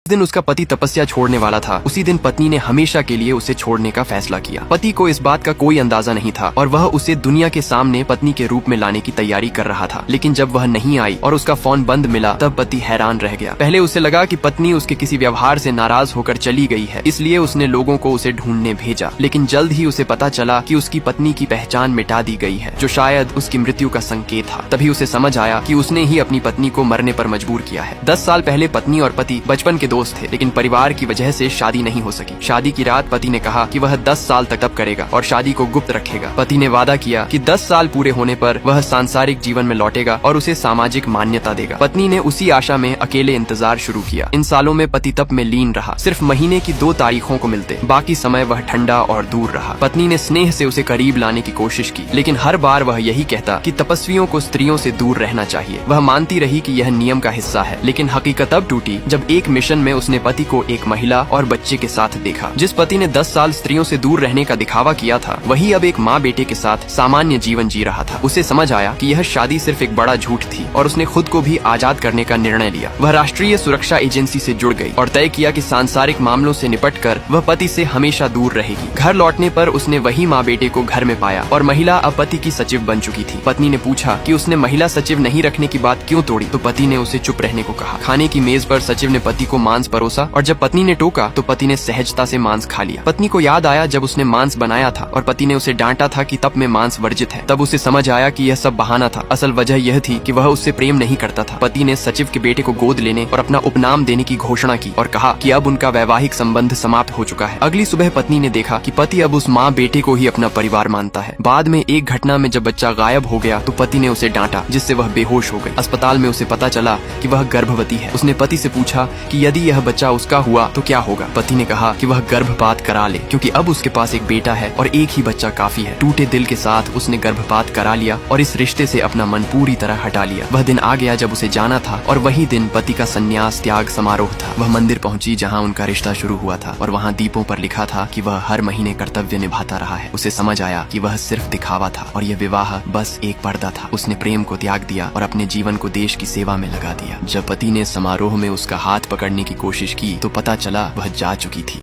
जिस दिन उसका पति तपस्या छोड़ने वाला था, उसी दिन पत्नी ने हमेशा के लिए उसे छोड़ने का फैसला किया। पति को इस बात का कोई अंदाजा नहीं था और वह उसे दुनिया के सामने पत्नी के रूप में लाने की तैयारी कर रहा था। लेकिन जब वह नहीं आई और उसका फोन बंद मिला, तब पति हैरान रह गया। पहले उसे लगा कि पत्नी उसके किसी व्यवहार से नाराज होकर चली गई है, इसलिए उसने लोगों को उसे ढूंढने भेजा। लेकिन जल्द ही उसे पता चला कि उसकी पत्नी की पहचान मिटा दी गई है, जो शायद उसकी मृत्यु का संकेत था। तभी उसे समझ आया कि उसने ही अपनी पत्नी को मरने पर मजबूर किया है। 10 साल पहले पत्नी और पति बचपन के दोस्त थे, लेकिन परिवार की वजह से शादी नहीं हो सकी। शादी की रात पति ने कहा कि वह 10 साल तक तप करेगा और शादी को गुप्त रखेगा। पति ने वादा किया कि 10 साल पूरे होने पर वह सांसारिक जीवन में लौटेगा और उसे सामाजिक मान्यता देगा। पत्नी ने उसी आशा में अकेले इंतजार शुरू किया। इन सालों में पति तप में लीन रहा, सिर्फ महीने की 2 तारीखों को मिलते, बाकी समय वह ठंडा और दूर रहा। पत्नी ने स्नेह से उसे करीब लाने की कोशिश की, लेकिन हर बार वह यही कहता कि तपस्वियों को स्त्रियों से दूर रहना चाहिए। वह मानती रही कि यह नियम का हिस्सा है, लेकिन हकीकत तब टूटी जब एक मिशन में उसने पति को एक महिला और बच्चे के साथ देखा। जिस पति ने 10 साल स्त्रियों से दूर रहने का दिखावा किया था, वही अब एक माँ बेटे के साथ सामान्य जीवन जी रहा था। उसे समझ आया कि यह शादी सिर्फ एक बड़ा झूठ थी और उसने खुद को भी आजाद करने का निर्णय लिया। वह राष्ट्रीय सुरक्षा एजेंसी से जुड़ गई और तय किया कि सांसारिक मामलों से निपटकर वह पति से हमेशा दूर रहेगी। घर लौटने पर उसने वही माँ बेटे को घर में पाया और महिला अब पति की सचिव बन चुकी थी। पत्नी ने पूछा कि उसने महिला सचिव नहीं रखने की बात क्यों तोड़ी, तो पति ने उसे चुप रहने को कहा। खाने की मेज पर सचिव ने पति को मांस परोसा और जब पत्नी ने टोका तो पति ने सहजता से मांस खा लिया। पत्नी को याद आया जब उसने मांस बनाया था और पति ने उसे डांटा था कि तप में मांस वर्जित है। तब उसे समझ आया कि यह सब बहाना था, असल वजह यह थी कि वह उससे प्रेम नहीं करता था। पति ने सचिव के बेटे को गोद लेने और अपना उपनाम देने की घोषणा की और कहा कि अब उनका वैवाहिक संबंध समाप्त हो चुका है। अगली सुबह पत्नी ने देखा कि पति अब उस माँ बेटे को ही अपना परिवार मानता है। बाद में एक घटना में जब बच्चा गायब हो गया तो पति ने उसे डांटा, जिससे वह बेहोश हो गई। अस्पताल में उसे पता चला कि वह गर्भवती है। उसने पति से पूछा कि यदि यह बच्चा उसका हुआ तो क्या होगा। पति ने कहा कि वह गर्भपात करा ले, क्योंकि अब उसके पास एक बेटा है और एक ही बच्चा काफी है। टूटे दिल के साथ उसने गर्भपात करा लिया और इस रिश्ते से अपना मन पूरी तरह हटा लिया। वह दिन आ गया जब उसे जाना था और वही दिन पति का संन्यास त्याग समारोह था। वह मंदिर पहुंची जहां उनका रिश्ता शुरू हुआ था और वहां दीपों पर लिखा था कि वह हर महीने कर्तव्य निभाता रहा है। उसे समझ आया कि वह सिर्फ दिखावा था और यह विवाह बस एक पर्दा था। उसने प्रेम को त्याग दिया और अपने जीवन को देश की सेवा में लगा दिया। जब पति ने समारोह में उसका हाथ पकड़ने की कोशिश की तो पता चला वह जा चुकी थी।